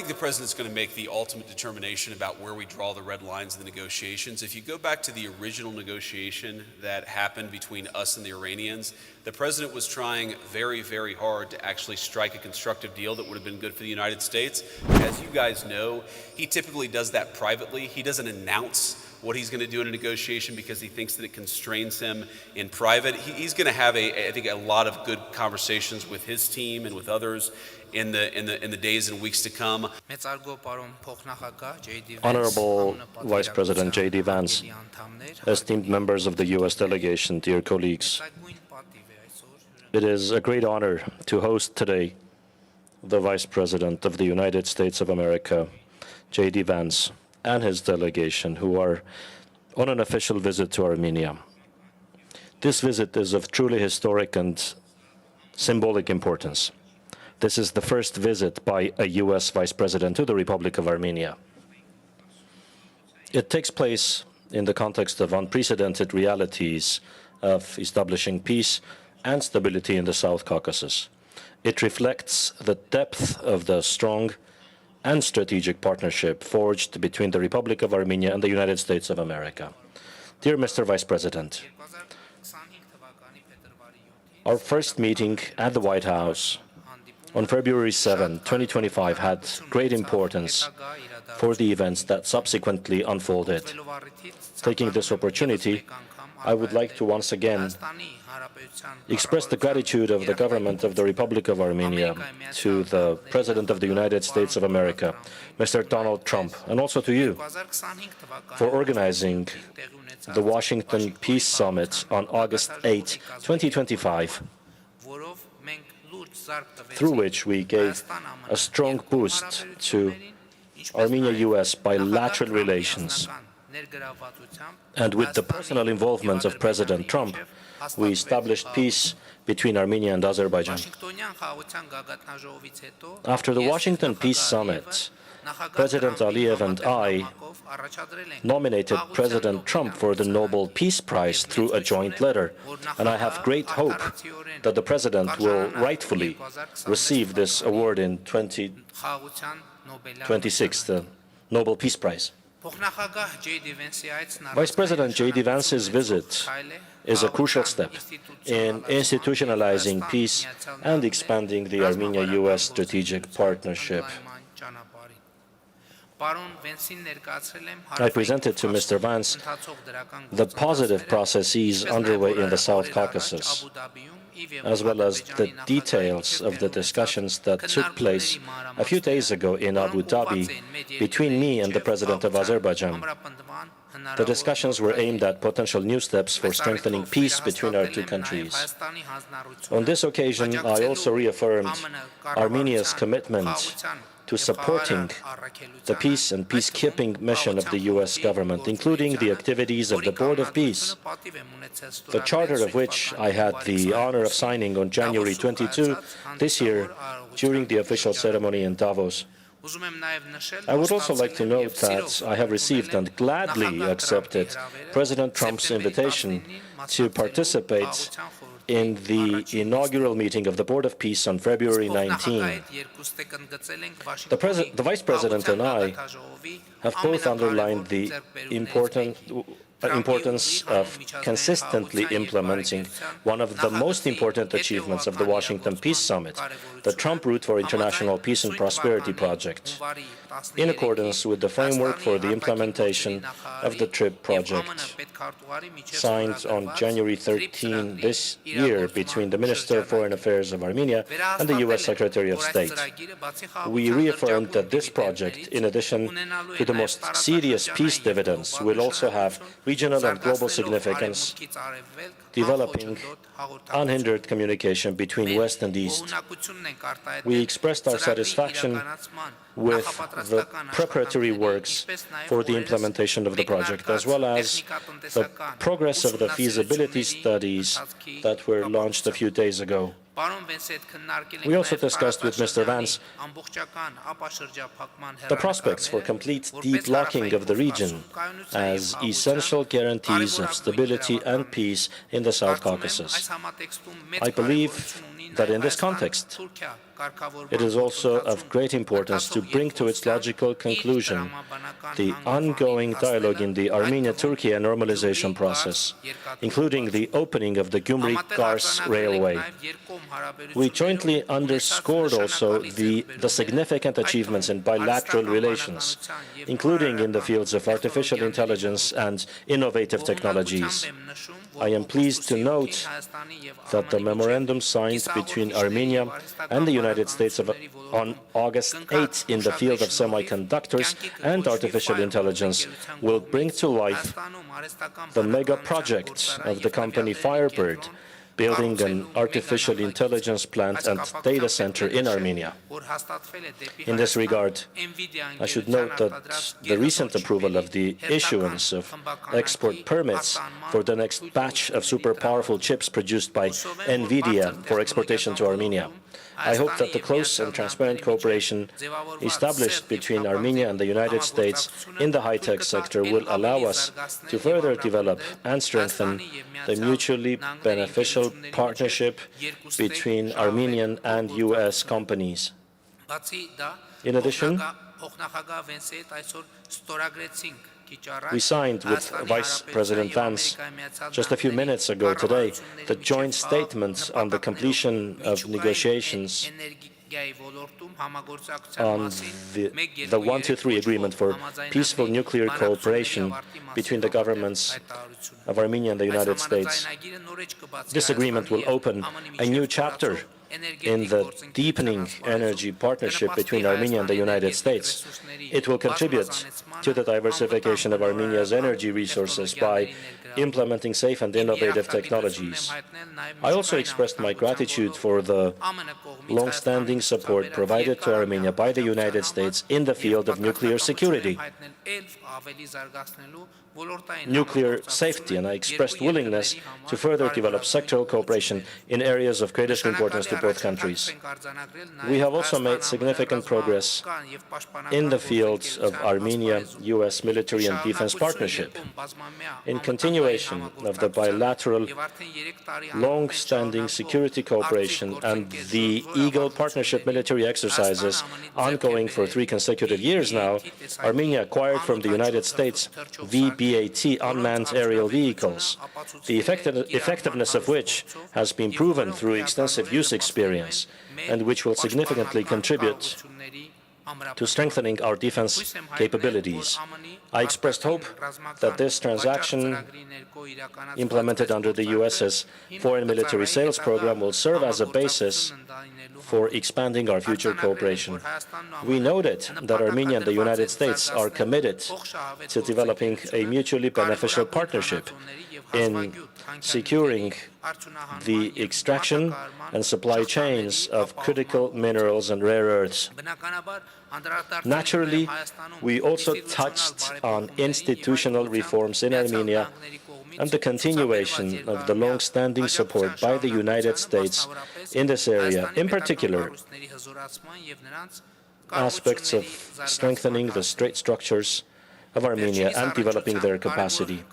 the president's going to make the ultimate determination about where we draw the red lines in the negotiations. If you go back to the original negotiation that happened between us and the Iranians, the president was trying very, very hard to actually strike a constructive deal that would have been good for the United States. As you guys know, he typically does that privately. He doesn't announce what he's going to do in a negotiation because he thinks that it constrains him in private. He's going to have, I think, a lot of good conversations with his team and with others in the days and weeks to come. Honorable Vice President JD Vance, esteemed members of the U.S. delegation, dear colleagues, it is a great honor to host today the Vice President of the United States of America, JD Vance, and his delegation, who are on an official visit to Armenia. This visit is of truly historic and symbolic importance. This is the first visit by a U.S. Vice President to the Republic of Armenia. It takes place in the context of unprecedented realities of establishing peace and stability in the South Caucasus. It reflects the depth of the strong and strategic partnership forged between the Republic of Armenia and the United States of America. Dear Mr. Vice President, our first meeting at the White House on February 7, 2025 had great importance for the events that subsequently unfolded. Taking this opportunity, I would like to once again express the gratitude of the government of the Republic of Armenia to the President of the United States of America, Mr. Donald Trump, and also to you for organizing the Washington Peace Summit on August 8, 2025, through which we gave a strong boost to Armenia-US bilateral relations. And with the personal involvement of President Trump, we established peace between Armenia and Azerbaijan. After the Washington Peace Summit, President Aliyev and I nominated President Trump for the Nobel Peace Prize through a joint letter, and I have great hope that the President will rightfully receive this award in 2026, the Nobel Peace Prize. Vice President JD Vance's visit is a crucial step in institutionalizing peace and expanding the Armenia-US strategic partnership. I presented to Mr. Vance the positive processes underway in the South Caucasus, as well as the details of the discussions that took place a few days ago in Abu Dhabi between me and the President of Azerbaijan. The discussions were aimed at potential new steps for strengthening peace between our two countries. On this occasion, I also reaffirmed Armenia's commitment to supporting the peace and peacekeeping mission of the U.S. government, including the activities of the Board of Peace, the charter of which I had the honor of signing on January 22 this year during the official ceremony in Davos. I would also like to note that I have received and gladly accepted President Trump's invitation to participate in the inaugural meeting of the Board of Peace on February 19. The Vice President and I have both underlined the importance of consistently implementing one of the most important achievements of the Washington Peace Summit, the Trump Route for International Peace and Prosperity project, in accordance with the framework for the implementation of the TRIP project, signed on January 13 this year between the Minister of Foreign Affairs of Armenia and the U.S. Secretary of State. We reaffirmed that this project, in addition to the most serious peace dividends, will also have regional and global significance, developing unhindered communication between West and East. We expressed our satisfaction with the preparatory works for the implementation of the project, as well as the progress of the feasibility studies that were launched a few days ago. We also discussed with Mr. Vance the prospects for complete deblocking of the region as essential guarantees of stability and peace in the South Caucasus. I believe that in this context, It is also of great importance to bring to its logical conclusion the ongoing dialogue in the Armenia-Turkey normalization process, including the opening of the Gyumri-Kars Railway. We jointly underscored also the significant achievements in bilateral relations, including in the fields of artificial intelligence and innovative technologies. I am pleased to note that the memorandum signed between Armenia and the United States on August 8 in the field of semiconductors and artificial intelligence will bring to life the mega project of the company Firebird, building an artificial intelligence plant and data center in Armenia. In this regard, I should note that the recent approval of the issuance of export permits for the next batch of super powerful chips produced by NVIDIA for exportation to Armenia. I hope that the close and transparent cooperation established between Armenia and the United States in the high-tech sector will allow us to further develop and strengthen the mutually beneficial partnership between Armenian and U.S. companies. In addition, we signed with Vice President Vance just a few minutes ago today the joint statement on the completion of negotiations on the 123 agreement for peaceful nuclear cooperation between the governments of Armenia and the United States. This agreement will open a new chapter in the deepening energy partnership between Armenia and the United States. It will contribute to the diversification of Armenia's energy resources by implementing safe and innovative technologies. I also expressed my gratitude for the long-standing support provided to Armenia by the United States in the field of nuclear security, nuclear safety, and I expressed willingness to further develop sectoral cooperation in areas of greatest importance to both countries. We have also made significant progress in the fields of Armenia-US military and defense partnership. In continuation of the bilateral long-standing security cooperation and the Eagle Partnership military exercises ongoing for 3 consecutive years now, Armenia acquired from the United States B-52 unmanned aerial vehicles, the effectiveness of which has been proven through extensive use experience and which will significantly contribute to strengthening our defense capabilities. I expressed hope that this transaction, implemented under the US's foreign military sales program, will serve as a basis for expanding our future cooperation. We noted that Armenia and the United States are committed to developing a mutually beneficial partnership in securing the extraction and supply chains of critical minerals and rare earths. Naturally, we also touched on institutional reforms in Armenia and the continuation of the long-standing support by the United States in this area, in particular, aspects of strengthening the state structures of Armenia and developing their capacity.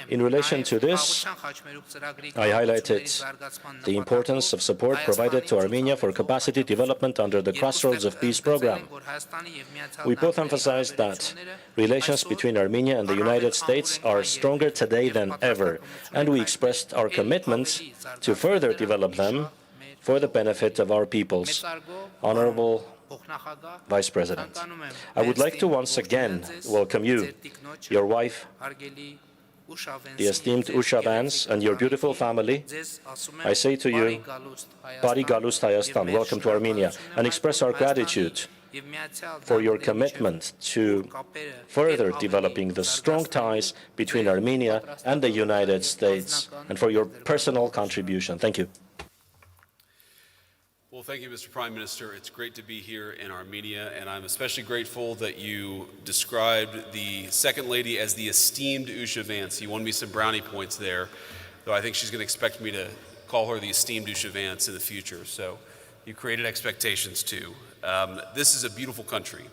In relation to this, I highlighted the importance of support provided to Armenia for capacity development under the Crossroads of Peace program. We both emphasized that relations between Armenia and the United States are stronger today than ever, and we expressed our commitment to further develop them for the benefit of our peoples. Honorable Vice President, I would like to once again welcome you, your wife, the esteemed Usha Vance, and your beautiful family. I say to you, Bari Galust Hayastan, welcome to Armenia, and express our gratitude for your commitment to further developing the strong ties between Armenia and the United States, and for your personal contribution. Thank you. Well, thank you, Mr. Prime Minister. It's great to be here in Armenia, and I'm especially grateful that you described the Second Lady as the esteemed Usha Vance. You won me some brownie points there, though I think she's going to expect me to call her the esteemed Usha Vance in the future, so you created expectations too. This is a beautiful country.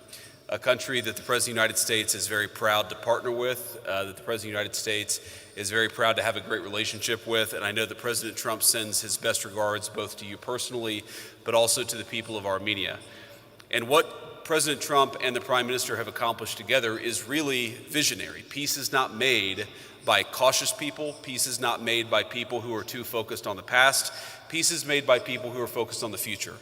a country that the President of the United States is very proud to partner with, that the President of the United States is very proud to have a great relationship with, and I know that President Trump sends his best regards both to you personally, but also to the people of Armenia. And what President Trump and the Prime Minister have accomplished together is really visionary. Peace is not made by cautious people. Peace is not made by people who are too focused on the past. Peace is made by people who are focused on the future.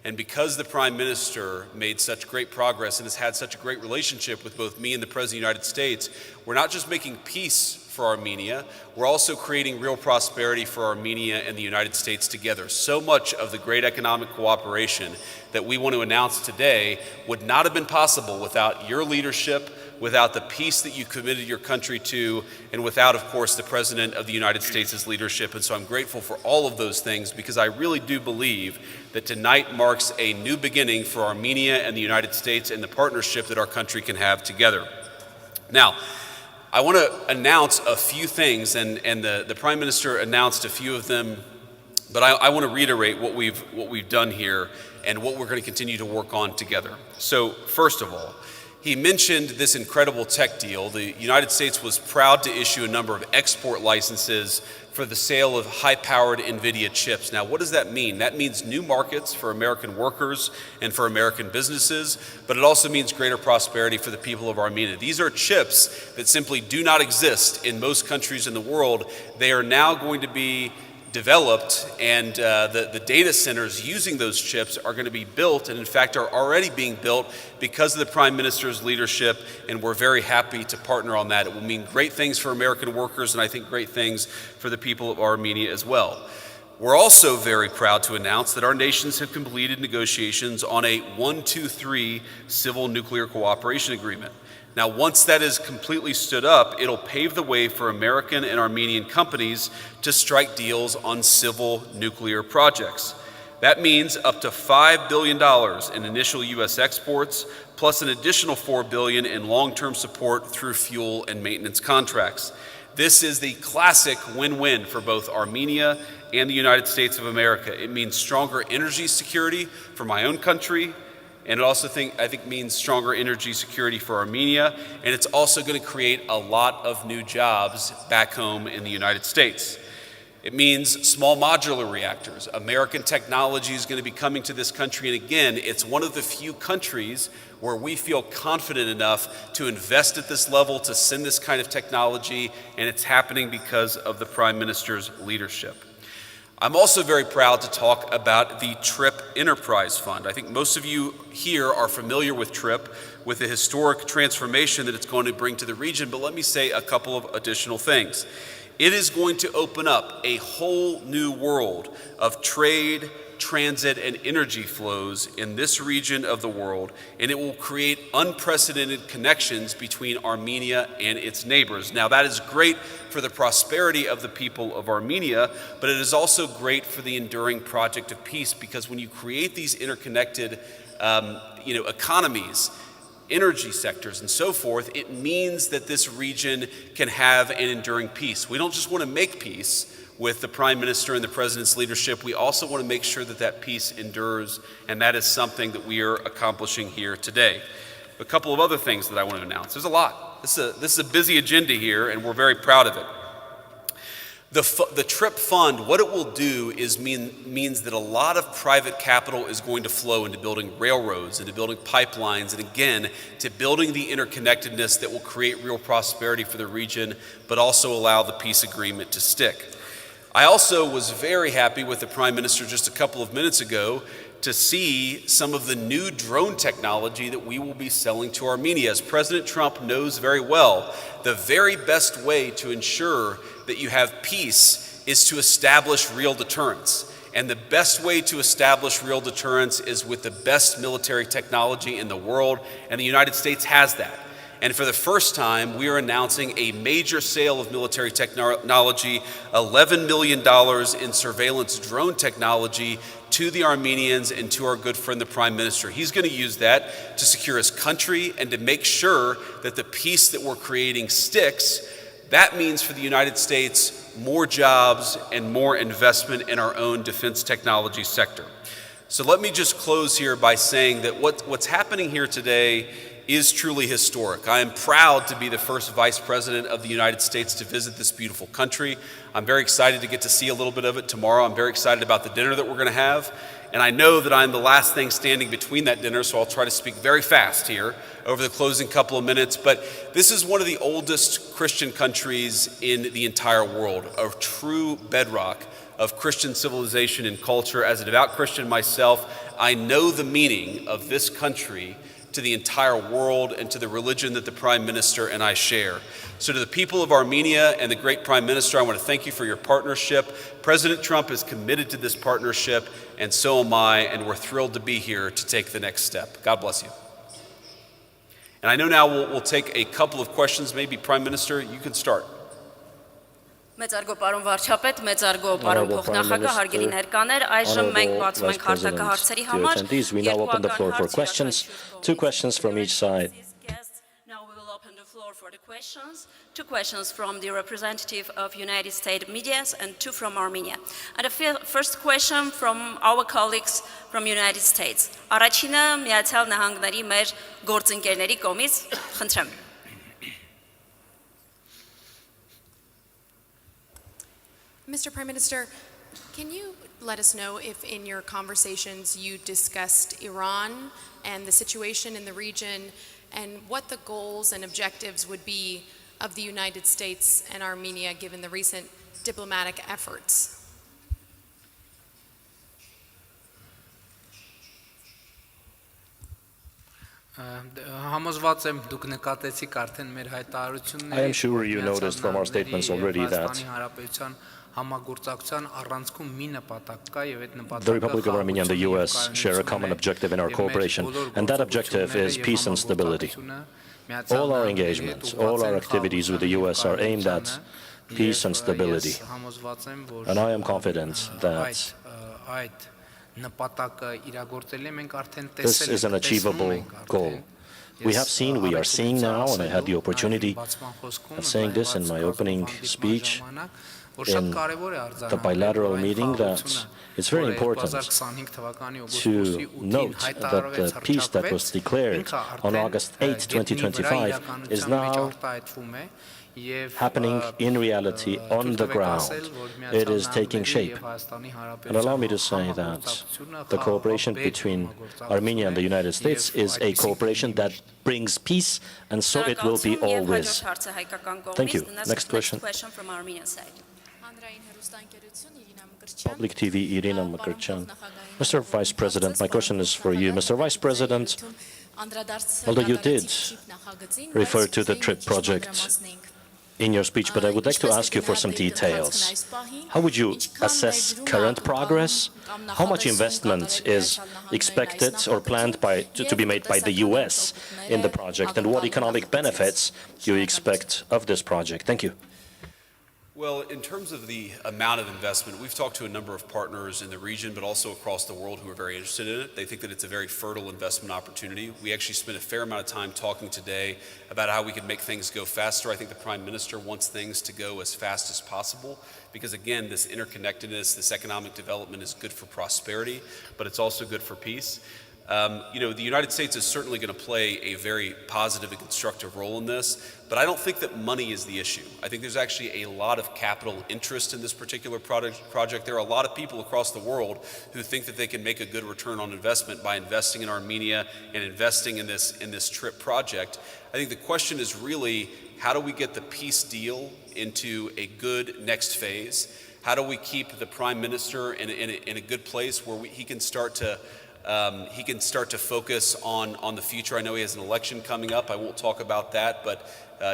And because the Prime Minister made such great progress and has had such a great relationship with both me and the President of the United States, we're not just making peace for Armenia, we're also creating real prosperity for Armenia and the United States together. So much of the great economic cooperation that we want to announce today would not have been possible without your leadership, without the peace that you committed your country to, and without, of course, the President of the United States' leadership. And so I'm grateful for all of those things, because I really do believe that tonight marks a new beginning for Armenia and the United States and the partnership that our country can have together. Now, I want to announce a few things, and the Prime Minister announced a few of them, but I want to reiterate what we've done here and what we're going to continue to work on together. So, first of all, he mentioned this incredible tech deal. The United States was proud to issue a number of export licenses for the sale of high-powered NVIDIA chips. Now, what does that mean? That means new markets for American workers and for American businesses, but it also means greater prosperity for the people of Armenia. These are chips that simply do not exist in most countries in the world. They are now going to be developed, and the data centers using those chips are going to be built, and in fact are already being built because of the Prime Minister's leadership, and we're very happy to partner on that. It will mean great things for American workers, and I think great things for the people of Armenia as well. We're also very proud to announce that our nations have completed negotiations on a 1-2-3 civil nuclear cooperation agreement. Now, once that is completely stood up, it'll pave the way for American and Armenian companies to strike deals on civil nuclear projects. That means up to $5 billion in initial U.S. exports, plus an additional $4 billion in long-term support through fuel and maintenance contracts. This is the classic win-win for both Armenia and the United States of America. It means stronger energy security for my own country, and it also, I think, means stronger energy security for Armenia, and it's also going to create a lot of new jobs back home in the United States. It means small modular reactors. American technology is going to be coming to this country, and again, it's one of the few countries where we feel confident enough to invest at this level, to send this kind of technology, and it's happening because of the Prime Minister's leadership. I'm also very proud to talk about the TRIP Enterprise Fund. I think most of you here are familiar with TRIP, with the historic transformation that it's going to bring to the region, but let me say a couple of additional things. It is going to open up a whole new world of trade, transit, and energy flows in this region of the world, and it will create unprecedented connections between Armenia and its neighbors. Now, that is great for the prosperity of the people of Armenia, but it is also great for the enduring project of peace, because when you create these interconnected economies, energy sectors, and so forth, it means that this region can have an enduring peace. We don't just want to make peace with the Prime Minister and the President's leadership. We also want to make sure that that peace endures, and that is something that we are accomplishing here today. A couple of other things that I want to announce. There's a lot. This is a busy agenda here, and we're very proud of it. The TRIP Fund, what it will do is means that a lot of private capital is going to flow into building railroads, into building pipelines, and again, to building the interconnectedness that will create real prosperity for the region, but also allow the peace agreement to stick. I also was very happy with the Prime Minister just a couple of minutes ago to see some of the new drone technology that we will be selling to Armenia. As President Trump knows very well, the very best way to ensure that you have peace is to establish real deterrence. And the best way to establish real deterrence is with the best military technology in the world, and the United States has that. And for the first time, we are announcing a major sale of military technology, $11 million in surveillance drone technology to the Armenians and to our good friend, the Prime Minister. He's going to use that to secure his country and to make sure that the peace that we're creating sticks. That means for the United States, more jobs and more investment in our own defense technology sector. So let me just close here by saying that what's happening here today is truly historic. I am proud to be the first Vice President of the United States to visit this beautiful country. I'm very excited to get to see a little bit of it tomorrow. I'm very excited about the dinner that we're going to have. And I know that I'm the last thing standing between that dinner, so I'll try to speak very fast here over the closing couple of minutes. But this is one of the oldest Christian countries in the entire world, a true bedrock of Christian civilization and culture. As a devout Christian myself, I know the meaning of this country to the entire world and to the religion that the Prime Minister and I share. So to the people of Armenia and the great Prime Minister, I want to thank you for your partnership. President Trump is committed to this partnership, and so am I, and we're thrilled to be here to take the next step. God bless you. And I know now we'll take a couple of questions. Maybe Prime Minister, you can start. Մեծարգո պարոն վարչապետ, մեծարգո պարոն փոխնախագահ, հարգելի ներկաներ, այժմ մենք բացում ենք հարթակը հարցերի համար։ We now open the floor for questions. 2 questions from each side. Now we will open the floor for the questions. 2 questions from the representative of United States media and 2 from Armenia. And the first question from our colleagues from United States. Առաջինը Միացյալ Նահանգների մեր գործընկերների կողմից, խնդրեմ։ Mr. Prime Minister, can you let us know if in your conversations you discussed Iran and the situation in the region and what the goals and objectives would be of the United States and Armenia given the recent diplomatic efforts? I am sure you noticed from our statements already that the Republic of Armenia and the US share a common objective in our cooperation, and that objective is peace and stability. All our engagements, all our activities with the US are aimed at peace and stability. And I am confident that this is an achievable goal. We are seeing now, and I had the opportunity of saying this in my opening speech, in the bilateral meeting, that it's very important to note that the peace that was declared on August 8, 2025 is now happening in reality on the ground. It is taking shape. And allow me to say that the cooperation between Armenia and the United States is a cooperation that brings peace, and so it will be always. Thank you. Next question. From Armenian side. Public TV, Irina Makarchan. Mr. Vice President, my question is for you. Mr. Vice President, although you did refer to the TRIP project in your speech, but I would like to ask you for some details. How would you assess current progress? How much investment is expected or planned to be made by the US in the project, and what economic benefits do you expect of this project? Thank you. Well, in terms of the amount of investment, we've talked to a number of partners in the region, but also across the world who are very interested in it. They think that it's a very fertile investment opportunity. We actually spent a fair amount of time talking today about how we could make things go faster. I think the Prime Minister wants things to go as fast as possible because, again, this interconnectedness, this economic development is good for prosperity, but it's also good for peace. The United States is certainly going to play a very positive and constructive role in this, but I don't think that money is the issue. I think there's actually a lot of capital interest in this particular project. There are a lot of people across the world who think that they can make a good return on investment by investing in Armenia and investing in this TRIP project. I think the question is really, how do we get the peace deal into a good next phase? How do we keep the Prime Minister in a good place where he can start to focus on the future? I know he has an election coming up. I won't talk about that, but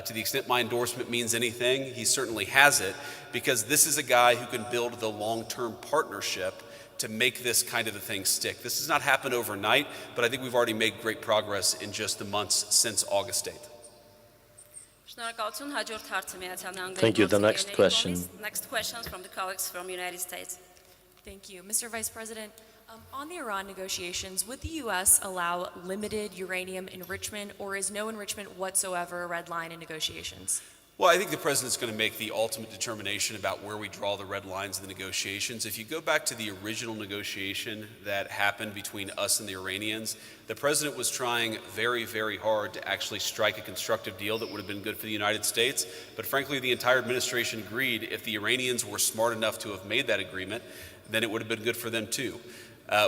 to the extent my endorsement means anything, he certainly has it, because this is a guy who can build the long-term partnership to make this kind of a thing stick. This has not happened overnight, but I think we've already made great progress in just the months since August 8th. Thank you. The next question. Next questions from the colleagues from the United States. Thank you. Mr. Vice President, on the Iran negotiations, would the U.S. allow limited uranium enrichment, or is no enrichment whatsoever a red line in negotiations? Well, I think the president's going to make the ultimate determination about where we draw the red lines in the negotiations. If you go back to the original negotiation that happened between us and the Iranians, the president was trying very, very hard to actually strike a constructive deal that would have been good for the United States. But frankly, the entire administration agreed if the Iranians were smart enough to have made that agreement, then it would have been good for them too.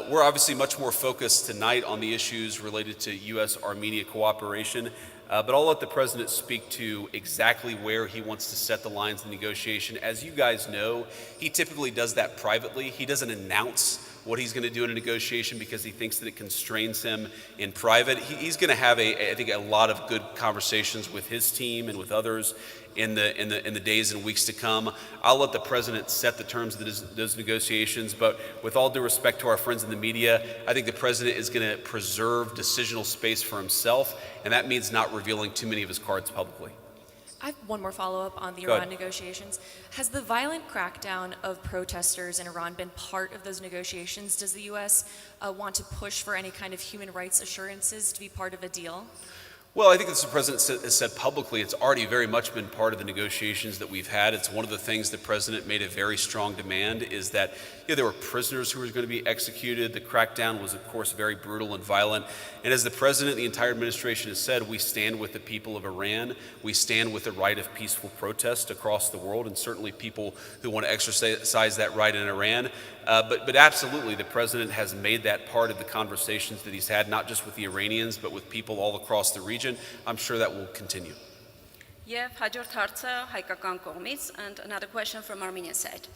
We're obviously much more focused tonight on the issues related to U.S.-Armenia cooperation. But I'll let the president speak to exactly where he wants to set the lines of negotiation. As you guys know, he typically does that privately. He doesn't announce what he's going to do in a negotiation because he thinks that it constrains him in private. He's going to have, I think, a lot of good conversations with his team and with others in the days and weeks to come. I'll let the president set the terms of those negotiations, but with all due respect to our friends in the media, I think the president is going to preserve decisional space for himself, and that means not revealing too many of his cards publicly. I have one more follow-up on the Go Iran ahead. negotiations. Has the violent crackdown of protesters in Iran been part of those negotiations? Does the U.S. Want to push for any kind of human rights assurances to be part of a deal? Well, I think as the president has said publicly, it's already very much been part of the negotiations that we've had. It's one of the things the president made a very strong demand is that there were prisoners who were going to be executed. The crackdown was, of course, very brutal and violent. And as the president, the entire administration has said, we stand with the people of Iran. We stand with the right of peaceful protest across the world, and certainly people who want to exercise that right in Iran. But absolutely, the president has made that part of the conversations that he's had, not just with the Iranians, but with people all across the region. I'm sure that will continue. Եվ հաջորդ հարցը հայկական կողմից, and another question from Armenian side.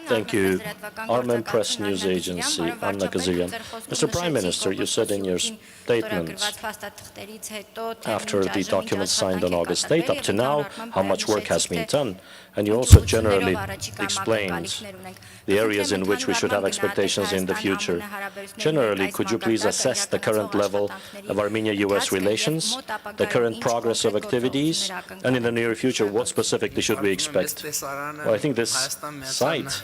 Thank you. Armen Press News Agency, Anna Kazirian. Mr. Prime Minister, you said in your statement, after the document signed on August 8, up to now, how much work has been done. And you also generally explained the areas in which we should have expectations in the future. Generally, could you please assess the current level of Armenia-US relations, the current progress of activities, and in the near future, what specifically should we expect? Well, I think this site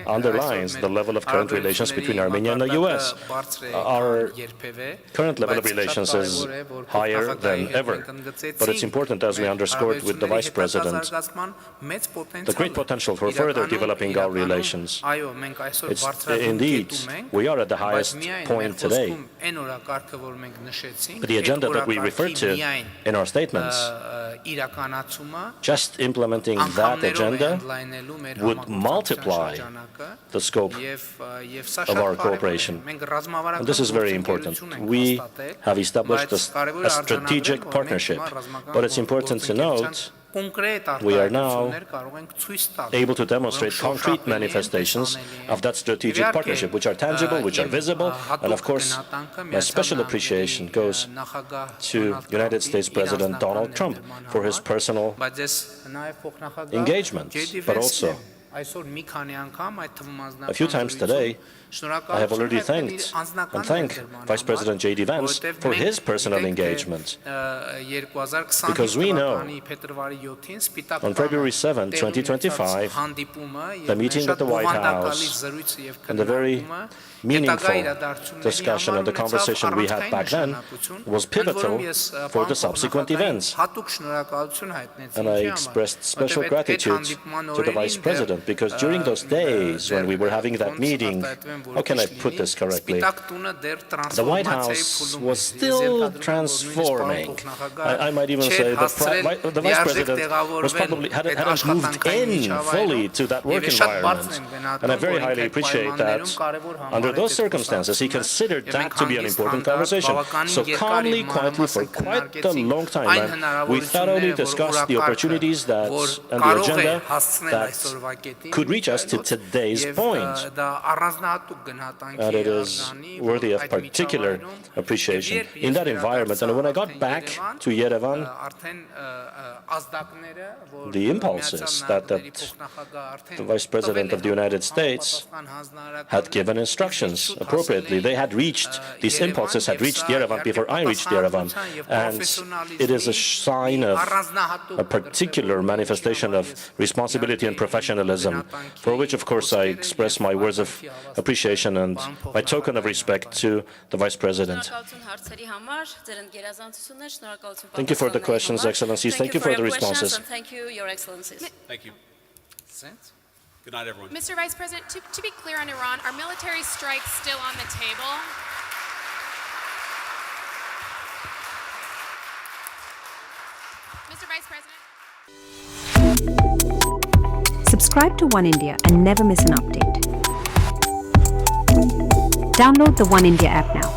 underlines the level of current relations between Armenia and the U.S. Our current level of relations is higher than ever, but it's important, as we underscored with the Vice President, the great potential for further developing our relations. Indeed, we are at the highest point today. The agenda that we referred to in our statements, just implementing that agenda would multiply the scope of our cooperation. And this is very important. We have established a strategic partnership, but it's important to note we are now able to demonstrate concrete manifestations of that strategic partnership, which are tangible, which are visible, and of course, my special appreciation goes to United States President Donald Trump for his personal engagement, but also a few times today, I have already thanked Vice President JD Vance for his personal engagement, because we know on February 7, 2025, the meeting at the White House and the very meaningful discussion and the conversation we had back then was pivotal for the subsequent events. And I expressed special gratitude to the Vice President, because during those days when we were having that meeting, how can I put this correctly? The White House was still transforming. I might even say the Vice President was probably hadn't moved in fully to that work environment. And I very highly appreciate that under those circumstances, he considered that to be an important conversation. So calmly, quietly, for quite a long time, we thoroughly discussed the opportunities and the agenda that could reach us to today's point. And it is worthy of particular appreciation in that environment. And when I got back to Yerevan, the impulses that the Vice President of the United States had given instructions actions appropriately. They had reached, these impulses had reached Yerevan before I reached Yerevan. And it is a sign of a particular manifestation of responsibility and professionalism, for which, of course, I express my words of appreciation and my token of respect to the Vice President. Thank you for the questions, Excellencies. Thank you for the responses. Thank you, Your Excellencies. Thank you. Good night, everyone. Mr. Vice President, to be clear on Iran, are military strikes still on the table? Mr. Vice President? Subscribe to One India and never miss an update. Download the One India app now.